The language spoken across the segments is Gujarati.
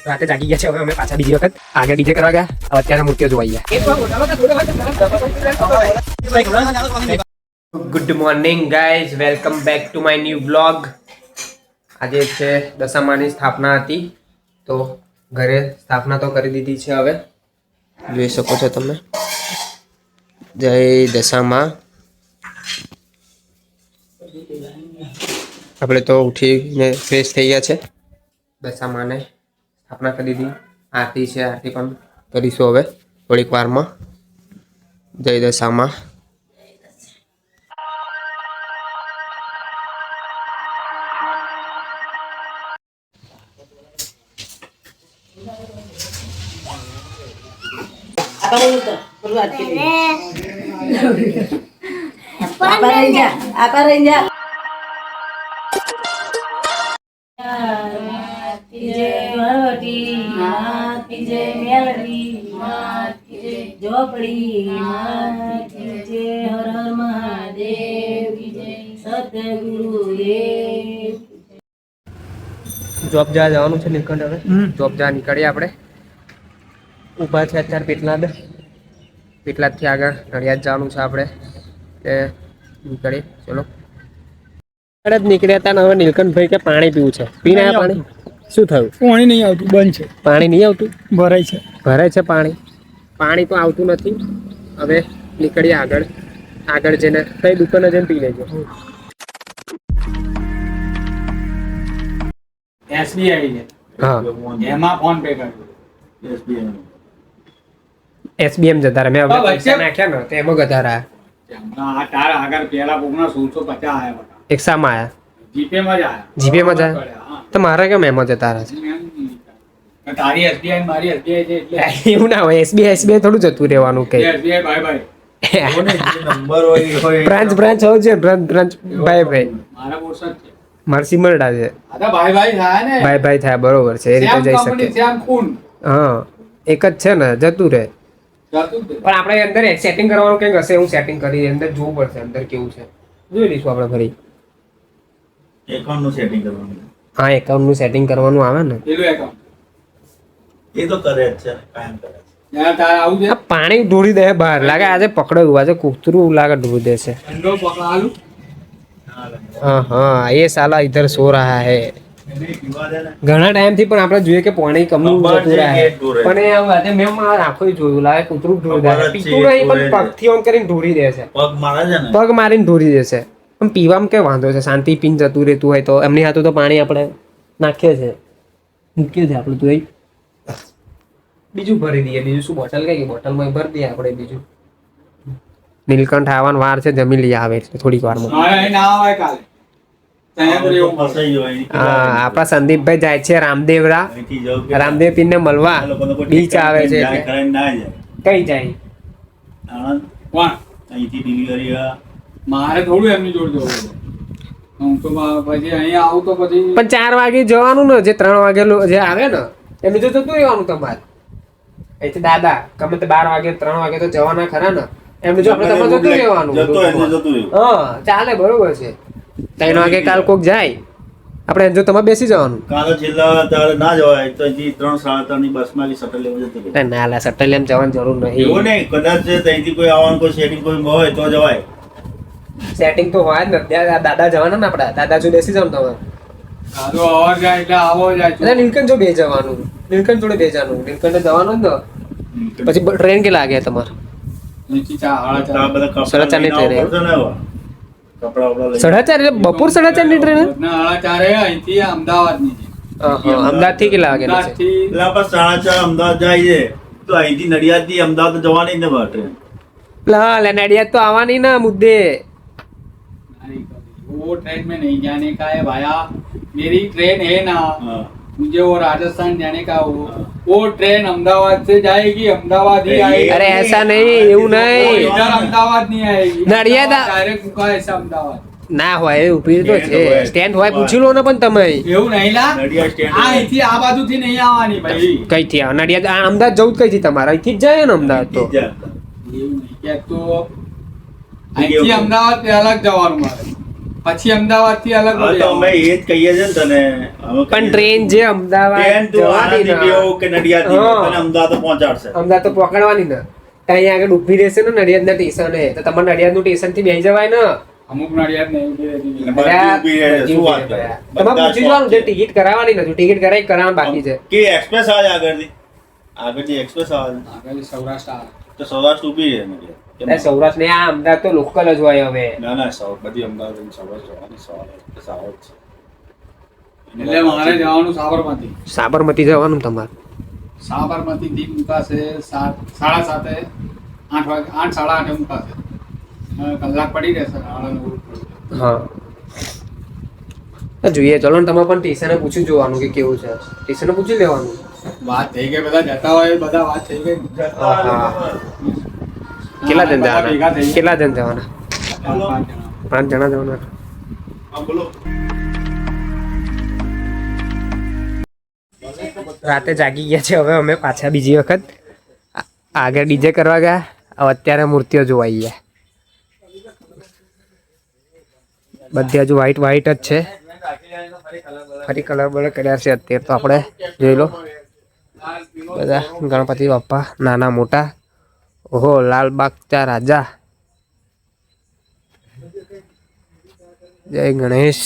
રાતે જાગી ગયા છે. હવે અમે પાછા બીજી વખત આગળ ડીજે કરવા ગયા. હવે અત્યારે મૂર્તિઓ જોવાઈ ગયા. Good morning guys, welcome back to my new blog. આજે છે દશામાની સ્થાપના હતી, તો ઘરે સ્થાપના તો કરી દીધી છે. હવે જોઈ શકો છો તમે. જય દશામાં. આપણે તો ઉઠીને ફ્રેશ થઈ ગયા છે. દશામાને સ્થાપના કરી દીધી. આરતી છે, આરતી પણ કરીશું હવે થોડીક વારમાં. જય દશામાં. જોબ જવા જવાનું છે નીલકંઠ. હવે જોબ જવા નીકળીએ આપણે. ઊભા છે અત્યારે પેટલાદથી આગળ નડિયાદ જવાનું છે આપણે. તે નીકળીએ, ચલો. જ નીકળ્યા હતા ને હવે નીલકંઠભાઈ કે પાણી પીવું છે. પીને આ પાણી શું થયું? પાણી નહીં આવતું, બંધ છે. પાણી નહીં આવતું? ભરાય છે. ભરાય છે પાણી. પાણી તો આવતું નથી. હવે નીકળીએ આગળ. આગળ જઈને કઈ દુકાને જઈને પી લેજો. એસબીઆઈ ને હા, એમાં ફોન પે કર્યો. એસબીએમ જતા રહ્યા. મેં હવે પૈસા નાખ્યા ને તો એમાં ગતા રહ્યા. આ તાર આગળ પેલા કોકના 1650 આયા બટા. એક સામાં આયા? જીપે માં જ આયા. જીપેમાં જાય તો મારે કેમ એમાં જતા રહ્યા છે? તારી એસબીઆઈ મારી એસબીઆઈ છે એટલે એવું ના હોય. એસબીઆઈ થોડું જતું રહેવાનું કઈ. SBI bye bye. બ્રાન્ચ હોય છે. બ્રાન્ચ ભાઈ મારા બોરસા છે. મારા સિમરડા છે. આ તો ભાઈ ભાઈ થાય ને. ભાઈ થાય, બરોબર છે. એ રીતે જઈ શકે. શ્યામ ખૂન. હા, એક જ છે ને, જતું રહે. જાતું જ. પણ આપણે અંદર સેટિંગ કરવાનું કંઈક હશે. હું સેટિંગ કરી અંદર જોવું પડશે અંદર કેવું છે. જોઈ લઈશું આપણે ફરી. એકાઉન્ટનું સેટિંગ કરવાનું. હા, એકાઉન્ટનું સેટિંગ કરવાનું આવે ને. પેલું એકાઉન્ટ એ તો કરે જ છે, કાયમ કરે છે. યાર તાર આવું છે. આ પાણી ઢોળી દે બહાર. લાગે આજે પકડાયું. આજે કૂતરું લાગે ઢોળી દેશે. ઠંડો પકડાલું. હા હા, એ સાલા ઇધર સો રહા હે. ઘણા ટાઈમથી પણ આપણે જોઈએ કે પાણી કમનું જતું રહે. પણ એ આજે મેં મારા આંખો જોયું. લાગે કૂતરું ઢોળી દે. પીતું નહીં પણ પગથી ઓન કરીને ઢોળી દેશે. પગ મારે છે ને, પગ મારીને ઢોળી દેશે. પણ પીવામાં કે વાંધો છે? શાંતિ પીને જતું રહેતું હોય તો એમની હાથું તો પાણી આપણે નાખીએ છે, મૂકીએ છે આપણે. તો એ બીજું ભરી દઈએ. બીજું શું? બોટલ કઈ બોટલમાં ભરી દઈએ આપણે. બીજું નીલકંઠ આવવાનો વાર છે. જમી લઈએ આવે એટલે થોડીક વારમાં. હા, ના આવે કાલે. ફસાઈ ગયો અહીં. હા, આપણા સંદીપભાઈ જાય છે રામદેવરા. અહીંથી જાઉં કે રામદેવ પીરને મળવા આ લોકોનો કોઈ બીચ આવે છે જાય એટલે. કરીને ના જાય. કઈ જાય? આણંદ કોણ? અહીંથી ડિલિવરી મારે થોડું એમની જોડે જવું છે. હું તો પછી અહીંયા આવું તો પછી પણ 4 વાગે જવાનું ને. જે 3 વાગે જે આવે ને એમનું તો જતું રહેવાનું તમારે. અહીંથી દાદા ગમે તે 12 વાગે 3 વાગે તો જવાના ખરા ને. એમનું જો આપણે તમારે જતું રહેવાનું. જતો એને જતું રહ્યું. હા, ચાલે, બરોબર છે. 3 વાગે કાલ કોક જાય આપણે જો તમારે બેસી જવાનું. કાલે છેલ્લા તારે ના જવાય તો હજી 3-3:30 ની બસમાં કે શટલ લેવા જતો રહ્યો. ના લા, સટલ એમ જવાની જરૂર એવું નહીં. નહીં, કદાચ ત્યાંથી કોઈ આવવાનું કોઈ સેટિંગ કોઈ હોય તો જવાય. સેટિંગ તો હોય જ ને. ત્યાં દાદા જવાના ને આપડા. દાદા જો બેસી જાવ તમારે. સાદો અવાજ જાય એટલે આવો જાય. એટલે નીલકંઠ જો બે જવાનું. નીલકંઠ જોડે બે જવાનું. નીલકંઠ જવાનું જ ને. પછી ટ્રેન કે લાગે તમારે? નીચે ચા આ બધા કપડાં 4:30 ની લઈને ટ્રેન. આવવું પડશે ને હવે. કપડાં વપડા લઈને. 4:30 એટલે બપોર 4:30 ની ટ્રેન? ના 4:30 અહીંથી અમદાવાદની છે. અમદાવાદ થી કેટલા વાગે? અમદાવાદથી એટલે આપણે 4:30 અમદાવાદ જાય છે તો અહીંથી નડિયાદ થી અમદાવાદ જવાની જ ને બસ ટ્રેન. નડિયાદ તો આવવાની ના મુદ્દે. वो ट्रेन में नहीं जाने का है भाया. मेरी ट्रेन है ना, હા. मुझे वो राजस्थान जाने का वो ट्रेन अहमदाबाद से जाएगी. अहमदाबाद ही आएगी. अरे ऐसा नहीं, એવું वो નહીં. इधर अहमदाबाद नहीं आएगी. नडियाद डायरेक्ट रुका है ऐसा अहमदाबाद. ના હોય એવું પીર તો છે. સ્ટેન્ડ હોય પૂછી લો ને. પણ તમે એવું નહીં લા. નડિયાદ સ્ટેન્ડ આ અહીંથી આ બાજુથી નહીં આવવાની ભાઈ. કઈથી આવો? નડિયાદ અમદાવાદ જવું જ કઈથી તમારે? અહીંથી જ જાય ને અમદાવાદ તો. જા. એવું નહીં કે તો અહીંથી અમદાવાદ પહેલા જ જવાનું મારે. પછી અમદાવાદ થી અલગ હવે તો અમે એ જ કહીએ છે ને તને અમે પણ ટ્રેન જે અમદાવાદ ટ્રેન તું જવાની આણંદથી ને, બેહો કે નડિયાદથી બેહો, હા. તને અમદાવાદ પહોંચાડશે. અમદાવાદ તો પકડવાની ને ત્યાં આગળ ઊભી રહેશે ને નડિયાદના સ્ટેશને, તો તમારે નડિયાદનું સ્ટેશન થી બેસી જવાય ને. અમુક નડિયાદ ને એવી બધી બધા ઊભી રહે છે, શું વાત કરે? તમારે બધા પૂછી જવાનું જે ટિકિટ કરાવવાની નથી, ટિકિટ કરાવવાની બાકી છે. કે એક્સપ્રેસ આવે આગળથી એક્સપ્રેસ આવે આગળ સૌરાષ્ટ્ર આવે. તો સૌરાષ્ટ્ર ઊભી રહે નડિયાદ. કેમ? સૌરાષ્ટ્ર ને આ અમદાવાદ તો લોકલ જ હોય હવે. ના ના બધી અમદાવાદ અને સૌરાષ્ટ્ર જવાની સવાલ જ છે. એટલે મારે જવાનું સાબરમતી. સાબરમતી જવાનું તમારે. સાબરમતી થી મુકાશે 7:30 8 વાગે 8:30 મુકાશે. કલાક પડી રહેશે. હા જોઈએ, ચલો ને તમે પણ સ્ટેશને પૂછી જોવાનું કે કેવું છે, સ્ટેશને પૂછી લેવાનું. વાત થઈ ગઈ, બધા જતા હોય, બધા વાત થઈ ગઈ. હા. કેટલા જણ જવાના? કેટલા જણ જવાના? 5 જણા જવાના. હા, બોલો. રાતે જાગી ગયા છે હવે અમે પાછા બીજી વખત. આગળ ડીજે કરવા ગયા, હવે અત્યારે મૂર્તિઓ જોવાઈ ગયા. બધી હજુ વ્હાઈટ વ્હાઈટ જ છે, ફરી કલર બલર કર્યા છે અત્યારે તો આપણે જોઈ લો. બધા ગણપતિ બાપ્પા નાના મોટા. ઓહો, લાલબાગ ચા રાજા. જય ગણેશ.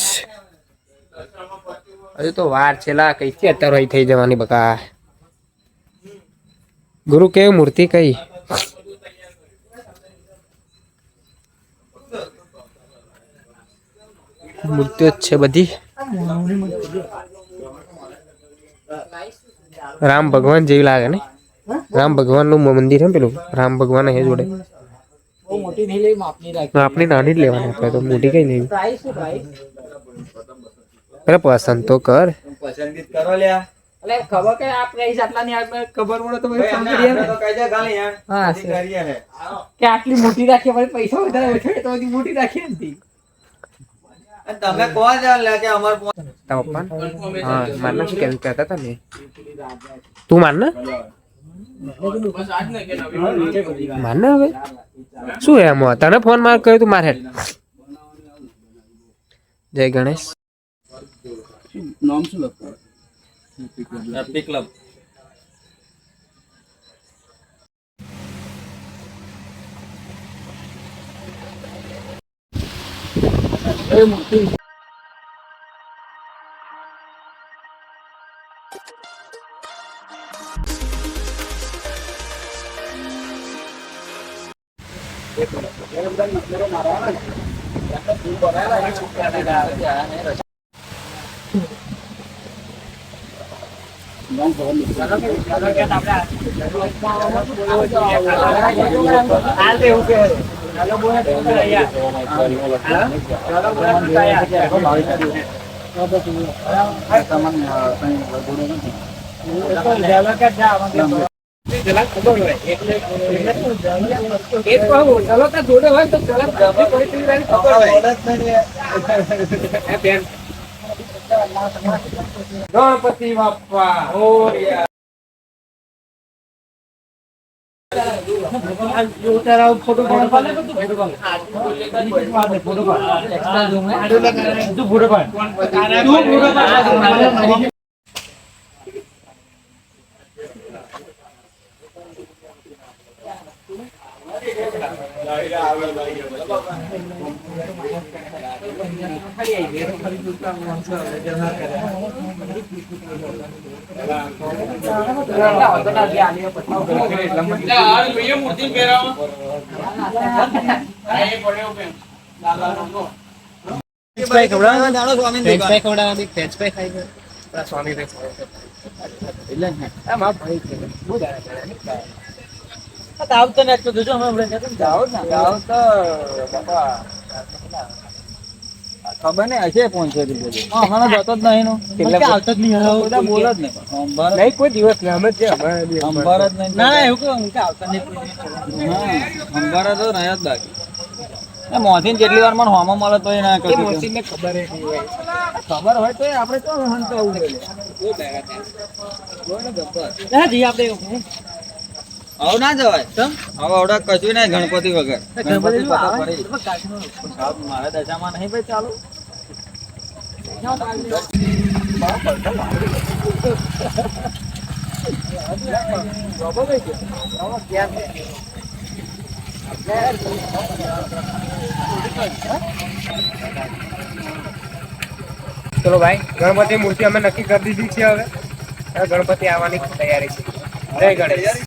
હજુ તો વાર છે લા, કઈથી અત્યારે અહીં થઈ જવાની બકા. ગુરુ કેવી મૂર્તિ કઈ? મૂર્તિઓ જ છે બધી. રામ ભગવાન જેવી લાગે ને? રામ ભગવાન નું મંદિર છે પેલું, રામ ભગવાન હે જોડે. આપની નાની જ લેવાની, આપણે તો મોટી કઈ લેવી. અરે પસંદ તો કર. પસંદગી કરો લ્યા. ખબર કે આ પ્રાઇસ આટલાની ખબર પડે તો પછી કામ કરીએ ને. હા, કે આટલી મોટી રાખીએ પછી પૈસા વધારે ઓછા તો બધી મોટી રાખીએ ને તી. તમે કોણ જાણ લે કે અમાર તારા પપ્પા હા મારના શું કેવું કહેતા હતા ને, તું માનના માનના હવે શું એમ તને ફોન માર કર્યો તું મારે. જય ગણેશ. નામ શું લખવાનું? Happy club. ગણપતિ બાપ્પા મોરયા. આવતો ને તો જોજો અમે જાઓ ને જાઓ તો બાપા ખબર નહીં હશે 500 રૂપિયા. અમારો જતો જ નહીં નો આવતો જ નહીં બધા બોલ જ નહીં નહીં કોઈ દિવસ અમે જ અંબાર જ નહીં. ના એવું કહું કે આવતા નહીં હા અંબાર તો રહ્યા જ બાકી મોસીન જેટલી વાર મને હોમાં મળે તો ના કહે મોસીન ને ખબર ખબર હોય તો આપણે તો હન તો આવું બોલે જી આપણે હવે ના જવાય ચમ હવે આવડા કશું નહીં ગણપતિ વગર ગણપતિ પતા પડી મારા દશામાં નહીં ભાઈ ચાલુ ચલો ભાઈ ગણપતિ મૂર્તિ અમે નક્કી કરી દીધી છે હવે ગણપતિ આવવાની તૈયારી છે જય ગણેશ